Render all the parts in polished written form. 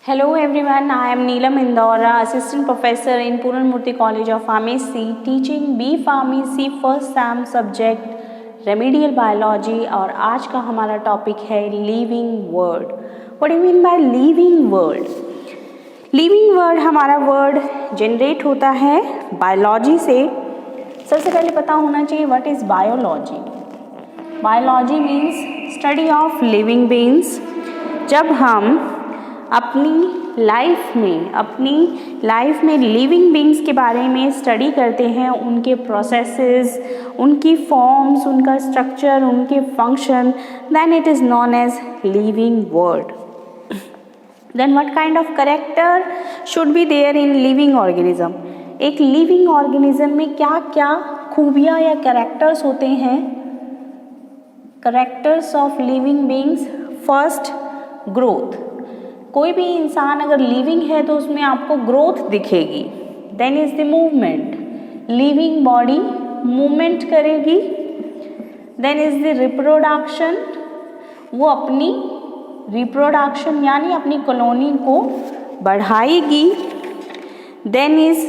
Hello everyone, I am Neelam Indora, Assistant Professor in Puranamurthy College of Pharmacy, teaching B Pharmacy first SAM subject Remedial Biology और आज का हमारा topic है Living Word. What do you mean by Living Word? Living Word हमारा word generate होता है biology से. सबसे पहले पता होना चाहिए what is biology. Biology means study of living beings. जब हम अपनी लाइफ में लिविंग बीइंग्स के बारे में स्टडी करते हैं, उनके प्रोसेसेस, उनकी फॉर्म्स, उनका स्ट्रक्चर, उनके function, then it is known as living word. Then what kind of character should be there in living organism. एक लिविंग ऑर्गेनिज्म में क्या क्या खूबियाँ या कैरेक्टर्स होते हैं. Characters of living beings. First, growth. कोई भी इंसान अगर लिविंग है तो उसमें आपको ग्रोथ दिखेगी. Then is the movement. Living body movement करेगी. Then is the reproduction. वो अपनी रिप्रोडक्शन यानी अपनी कॉलोनी को बढ़ाएगी. Then is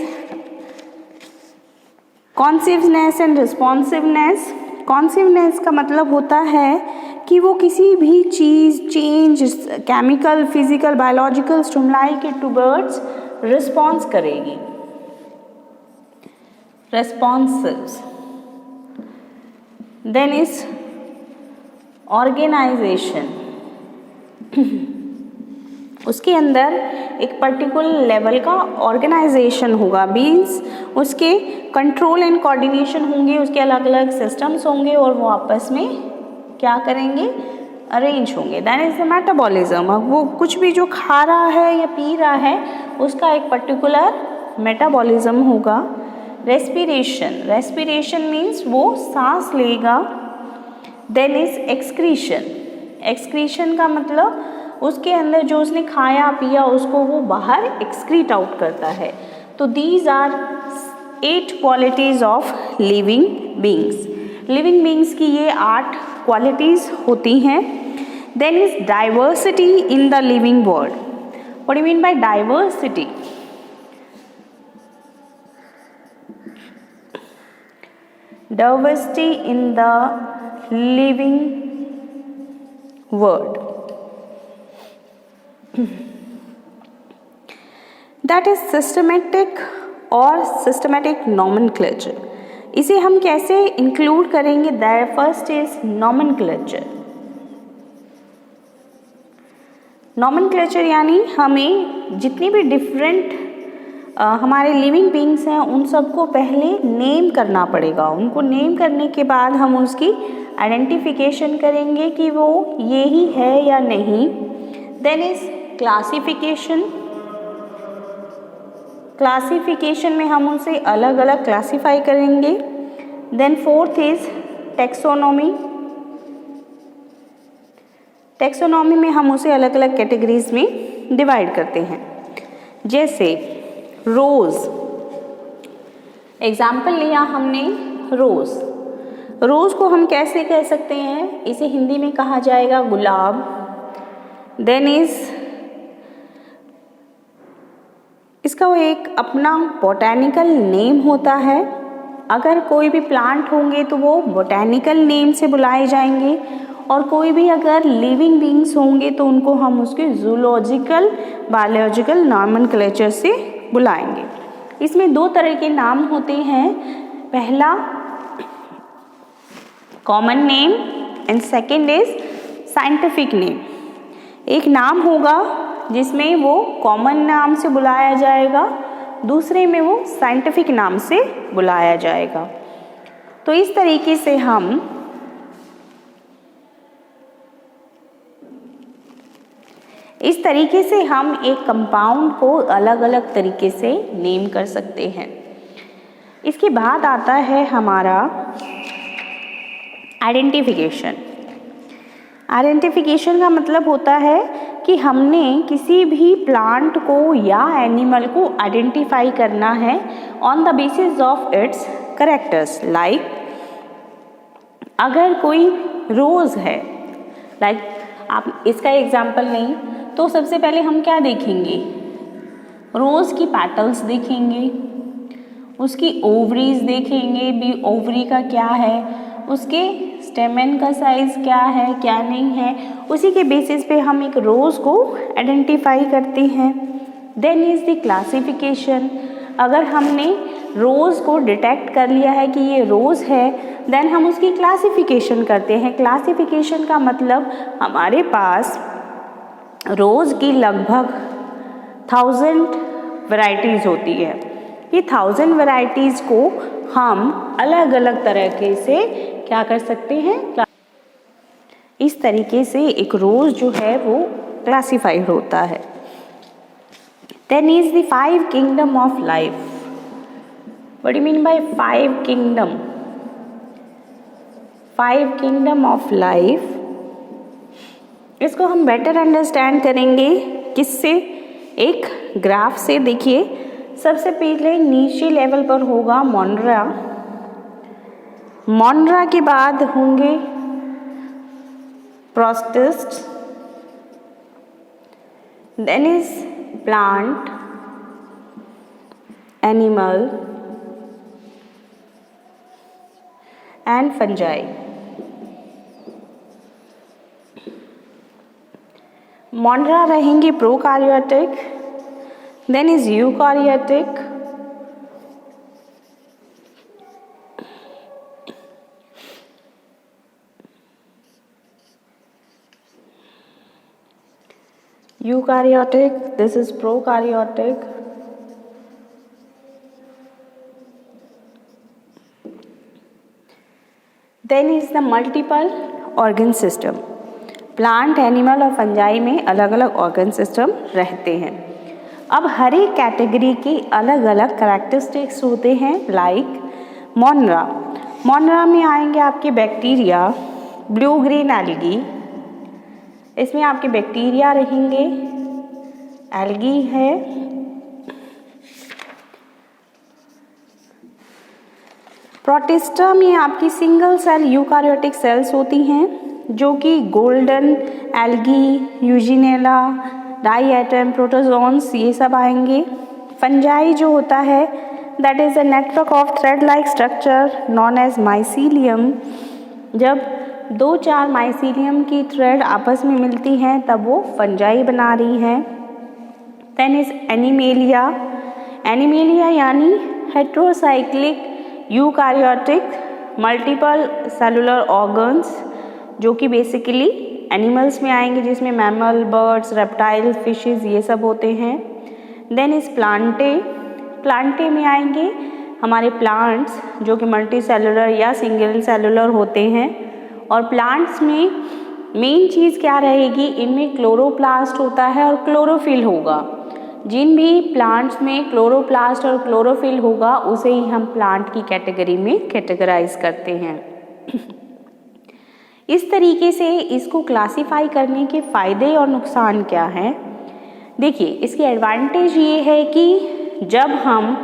consciousness and responsiveness. Consciousness का मतलब होता है कि वो किसी भी चीज़, change, chemical, physical, biological stimuli के टुवर्ड्स रिस्पॉन्स करेगी. रेस्पॉन्सिव्स. Then is organisation. उसके अंदर एक पर्टिकुलर लेवल का ऑर्गेनाइजेशन होगा. मीन्स उसके कंट्रोल एंड कोऑर्डिनेशन होंगे, उसके अलग अलग सिस्टम्स होंगे और वो आपस में क्या करेंगे, अरेंज होंगे. Then is the metabolism. वो कुछ भी जो खा रहा है या पी रहा है उसका एक पर्टिकुलर मेटाबॉलिज्म होगा. रेस्पिरेशन. रेस्पिरेशन मीन्स वो सांस लेगा. Then is excretion. एक्सक्रीशन का मतलब उसके अंदर जो उसने खाया पिया उसको वो बाहर एक्सक्रीट आउट करता है. तो these are 8 qualities of living beings. Living beings की ये 8 क्वालिटीज़ होती हैं. Then is diversity in the living world. What do you mean by diversity? Diversity in the living world. That is systematic और systematic nomenclature. इसे हम कैसे include करेंगे? That first is nomenclature. Nomenclature यानी हमें जितनी भी डिफरेंट हमारे लिविंग बीइंग्स हैं उन सबको पहले नेम करना पड़ेगा. उनको नेम करने के बाद हम उसकी आइडेंटिफिकेशन करेंगे कि वो ये ही है या नहीं. Then is classification. क्लासिफिकेशन में हम उनसे अलग अलग क्लासीफाई करेंगे. Then fourth is taxonomy. Taxonomy में हम उसे अलग अलग कैटेगरीज में डिवाइड करते हैं. जैसे रोज़. एग्जाम्पल लिया हमने रोज़. रोज़ को हम कैसे कह सकते हैं? इसे हिंदी में कहा जाएगा गुलाब. देन इज इसका वो एक अपना बोटैनिकल नेम होता है. अगर कोई भी प्लांट होंगे तो वो बोटैनिकल नेम से बुलाए जाएंगे और कोई भी अगर लिविंग बीइंग्स होंगे तो उनको हम उसके जूलॉजिकल, बायोलॉजिकल नॉमेनक्लेचर से बुलाएंगे. इसमें 2 तरह के नाम होते हैं. पहला common name and second is scientific name. एक नाम होगा जिसमें वो कॉमन नाम से बुलाया जाएगा, दूसरे में वो साइंटिफिक नाम से बुलाया जाएगा. तो इस तरीके से हम एक कंपाउंड को अलग अलग तरीके से नेम कर सकते हैं. इसके बाद आता है हमारा आइडेंटिफिकेशन. आइडेंटिफिकेशन का मतलब होता है कि हमने किसी भी प्लांट को या एनिमल को आइडेंटिफाई करना है on the basis of its characters. Like अगर कोई रोज़ है, लाइक आप इसका एग्जाम्पल नहीं तो सबसे पहले हम क्या देखेंगे, रोज़ की पेटल्स देखेंगे, उसकी ओवरीज देखेंगे भी, ओवरी का क्या है, उसके स्टेमन का साइज़ क्या है क्या नहीं है, उसी के बेसिस पे हम एक रोज़ को आइडेंटिफाई करते हैं। Then is the classification. अगर हमने रोज़ को डिटेक्ट कर लिया है कि ये रोज़ है, देन हम उसकी क्लासिफिकेशन करते हैं। क्लासिफिकेशन का मतलब हमारे पास रोज़ की लगभग 1000 वैरायटीज़ होती है। ये 1000 वैरायटीज़ को हम अलग अलग तरीके से क्या कर सकते हैं, इस तरीके से एक रोज़ जो है वो क्लासिफाइड होता है। Then is the 5 kingdom of life. What do you mean by 5 kingdom? 5 kingdom of life, इसको हम बेटर अंडरस्टैंड करेंगे किससे, एक ग्राफ से। देखिए सबसे पहले नीचे लेवल पर होगा मोनरा, मोनरा के बाद होंगे protist, then is plant, animal and fungi. Monera रहेंगे prokaryotic, then is eukaryotic, eukaryotic, this is prokaryotic, then is the multiple organ system। Plant, animal और फंजाई में अलग अलग ऑर्गन सिस्टम रहते हैं। अब हर एक कैटेगरी के अलग अलग कैरेक्टरिस्टिक्स होते हैं। लाइक मोनरा, मोनरा में आएंगे आपके बैक्टीरिया, ब्लू ग्रीन एल्गी, इसमें आपके बैक्टीरिया रहेंगे, एल्गी है, प्रोटिस्टा में आपकी सिंगल सेल यूकारियोटिक सेल्स होती हैं जो कि गोल्डन एल्गी, यूजिनेला, डाई एटम, प्रोटोजोन्स ये सब आएंगे। फंजाई जो होता है that is a network of thread like structure known as mycelium. जब 2-4 माइसीलियम की थ्रेड आपस में मिलती हैं तब वो फंजाई बना रही है। देन इज एनिमेलिया, एनिमेलिया यानी heterocyclic eukaryotic multiple cellular organs जो कि बेसिकली एनिमल्स में आएंगे, जिसमें मैमल, बर्ड्स, रेप्टाइल, फिशेस ये सब होते हैं। देन इज प्लांटे, प्लांटे में आएंगे हमारे प्लांट्स जो कि मल्टी सेलुलर या सिंगल सेलुलर होते हैं। और प्लांट्स में मेन चीज़ क्या रहेगी, इनमें क्लोरोप्लास्ट होता है और क्लोरोफिल होगा। जिन भी प्लांट्स में क्लोरोप्लास्ट और क्लोरोफिल होगा उसे ही हम प्लांट की कैटेगरी में कैटेगराइज करते हैं। इस तरीके से इसको क्लासिफाई करने के फ़ायदे और नुकसान क्या हैं। देखिए इसकी एडवांटेज ये है कि जब हम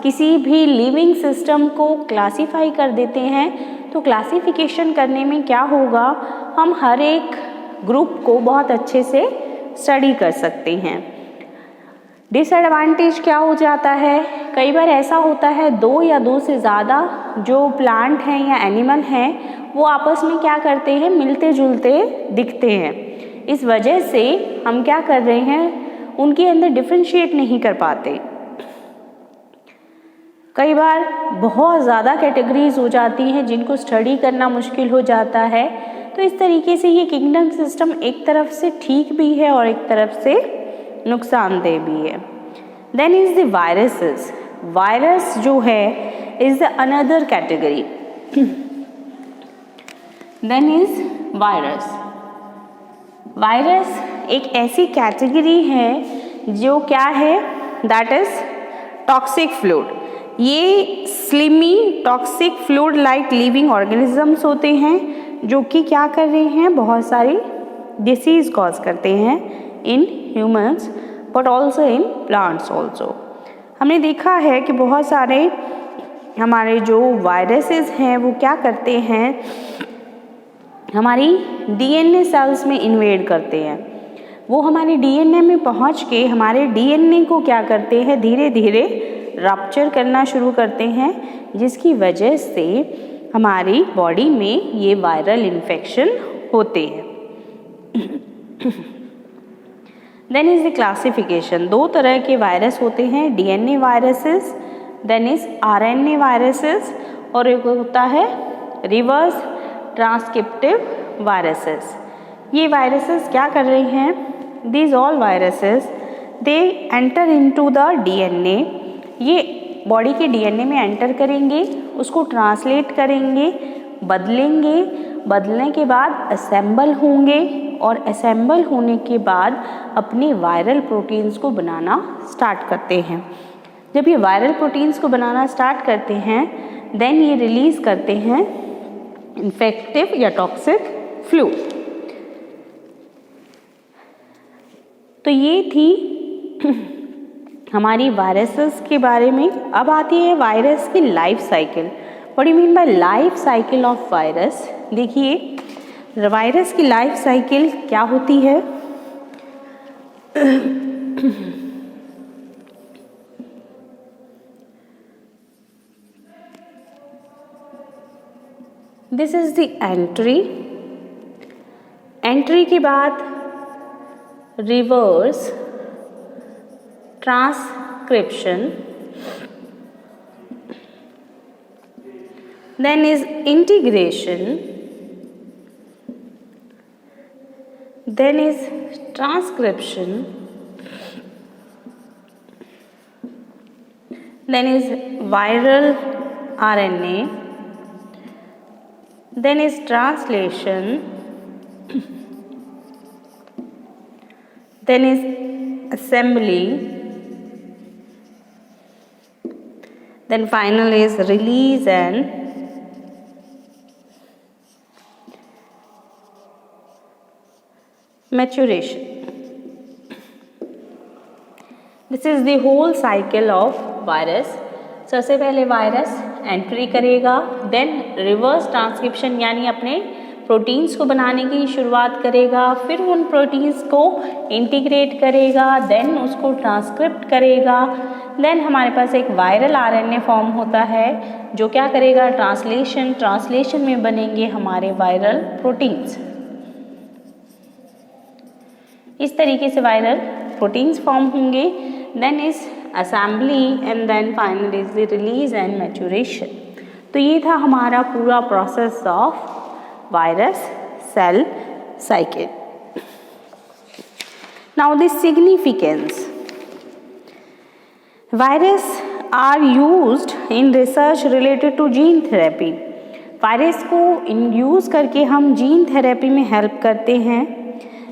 किसी भी लिविंग सिस्टम को क्लासिफाई कर देते हैं तो क्लासिफिकेशन करने में क्या होगा, हम हर एक ग्रुप को बहुत अच्छे से स्टडी कर सकते हैं। डिसएडवांटेज क्या हो जाता है, कई बार ऐसा होता है 2 या 2 से ज़्यादा जो प्लांट हैं या एनिमल हैं वो आपस में क्या करते हैं, मिलते जुलते दिखते हैं। इस वजह से हम क्या कर रहे हैं, उनके अंदर डिफरेंशिएट नहीं कर पाते। कई बार बहुत ज़्यादा कैटेगरीज हो जाती हैं जिनको स्टडी करना मुश्किल हो जाता है। तो इस तरीके से ये किंगडम सिस्टम एक तरफ से ठीक भी है और एक तरफ से नुकसानदेह भी है। Then is the viruses, virus जो है is the another category. Then is virus, virus एक ऐसी कैटेगरी है जो क्या है, दैट इज टॉक्सिक फ्लूइड। ये slimy toxic fluid like living organisms होते हैं जो कि क्या कर रहे हैं, बहुत सारी डिसीज़ कॉज करते हैं in humans but also in plants also. हमने देखा है कि बहुत सारे हमारे जो वायरसेस हैं वो क्या करते हैं, हमारी डीएनए सेल्स में इन्वेड करते हैं। वो हमारे डीएनए में पहुंच के हमारे डीएनए को क्या करते हैं, धीरे धीरे रप्चर करना शुरू करते हैं, जिसकी वजह से हमारी बॉडी में ये वायरल इन्फेक्शन होते हैं। Then is the classification. 2 तरह के वायरस होते हैं, DNA viruses, then is RNA viruses, और एक होता है रिवर्स ट्रांसक्रिप्टिव वायरसेस। ये वायरसेस क्या कर रहे हैं, these all viruses they enter into the DNA, ये बॉडी के डीएनए में एंटर करेंगे, उसको ट्रांसलेट करेंगे, बदलेंगे, बदलने के बाद असेंबल होंगे, और असेंबल होने के बाद अपने वायरल प्रोटीन्स को बनाना स्टार्ट करते हैं। जब ये वायरल प्रोटीन्स को बनाना स्टार्ट करते हैं, देन ये रिलीज करते हैं इन्फेक्टिव या टॉक्सिक फ्लू। तो ये थी हमारी वायरसेस के बारे में। अब आती है वायरस की life cycle. What you mean bye life cycle of virus? देखिए वायरस की लाइफ साइकिल क्या होती है। This is the entry. Entry के बाद reverse transcription, then is integration, then is transcription, then is viral RNA, then is translation, then is assembly, then final is release and maturation. This is the whole cycle of virus. सबसे पहले virus entry करेगा, then reverse transcription यानी अपने proteins को बनाने की शुरुआत करेगा, फिर उन प्रोटीन्स को इंटीग्रेट करेगा, देन उसको ट्रांसक्रिप्ट करेगा, देन हमारे पास एक वायरल आरएनए फॉर्म होता है जो क्या करेगा, ट्रांसलेशन में बनेंगे हमारे वायरल प्रोटीन्स। इस तरीके से वायरल प्रोटीन्स फॉर्म होंगे, then is assembly and then final is the release and maturation. तो ये था हमारा पूरा process of virus cell cycle. Now the significance. Virus are used in research related to gene therapy. Virus को use करके हम gene therapy में help करते हैं।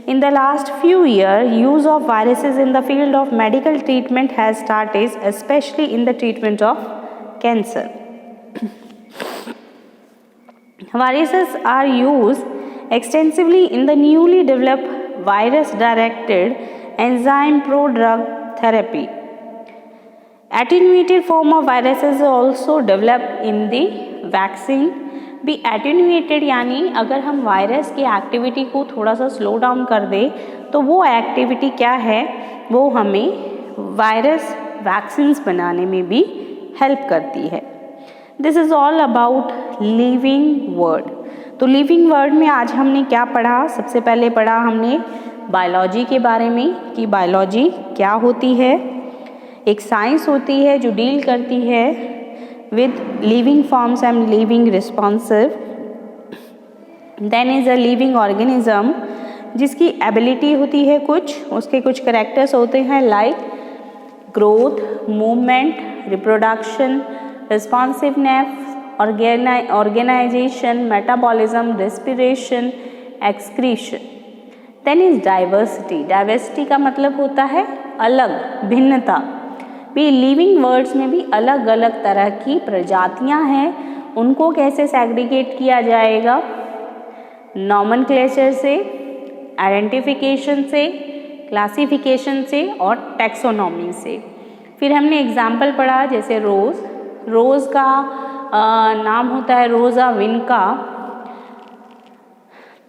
In the last few years, use of viruses in the field of medical treatment has started, especially in the treatment of cancer. Viruses are used extensively in the newly developed virus-directed enzyme pro-drug therapy. Attenuated form of viruses is also developed in the vaccine. भी attenuated यानी अगर हम virus की activity को थोड़ा सा slow down कर दें तो वो एक्टिविटी क्या है, वो हमें वायरस वैक्सीन्स बनाने में भी हेल्प करती है। This is all about living word. तो लिविंग वर्ड में आज हमने क्या पढ़ा? सबसे पहले पढ़ा हमने बायोलॉजी के बारे में कि बायोलॉजी क्या होती है। एक साइंस होती है जो डील करती है with living forms and living responsive. Then is a living organism जिसकी एबिलिटी होती है उसके कुछ करेक्टर्स होते हैं like growth, movement, reproduction, responsiveness, organisation, metabolism, respiration, excretion. Then is diversity. Diversity का मतलब होता है अलग, भिन्नता। भी लिविंग वर्ड्स में भी अलग अलग तरह की प्रजातियां हैं, उनको कैसे सेग्रीगेट किया जाएगा? नॉमेनक्लेचर से, आइडेंटिफिकेशन से, क्लासिफिकेशन से और टैक्सोनॉमी से। फिर हमने एग्जाम्पल पढ़ा जैसे रोज़ का नाम होता है रोज़ा विनका,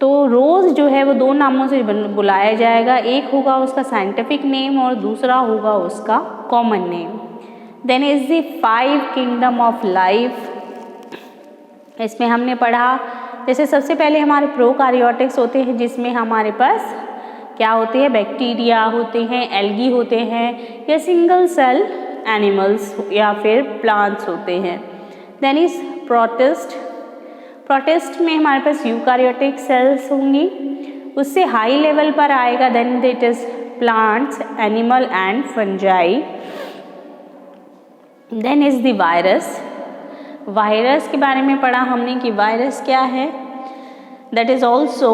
तो रोज़ जो है वो दो नामों से बुलाया जाएगा, एक होगा उसका साइंटिफिक नेम और दूसरा होगा उसका common name. Then is the 5 kingdom of life. इसमें हमने पढ़ा जैसे सबसे पहले हमारे प्रोकार्योटिक्स होते हैं जिसमें हमारे पास क्या होते हैं, बैक्टीरिया होते हैं, एल्गी होते हैं, या सिंगल सेल एनिमल्स या फिर प्लांट्स होते हैं। Then is protist. प्रोटिस्ट में हमारे पास यूकारियोटिक सेल्स होंगी, उससे हाई लेवल पर आएगा then it is plants, animal and fungi. Then is the virus. Virus के बारे में पढ़ा हमने कि वायरस क्या है, that is also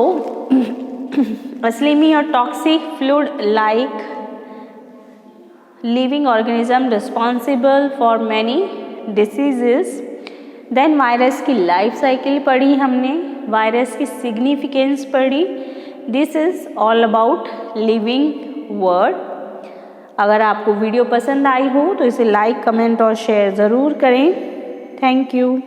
a slimy or toxic fluid like living organism responsible for many diseases। Then virus की लाइफ साइकिल पढ़ी हमने, वायरस की सिग्निफिकेंस पढ़ी। This is all about living world. अगर आपको वीडियो पसंद आई हो तो इसे लाइक, कमेंट और शेयर ज़रूर करें। Thank you.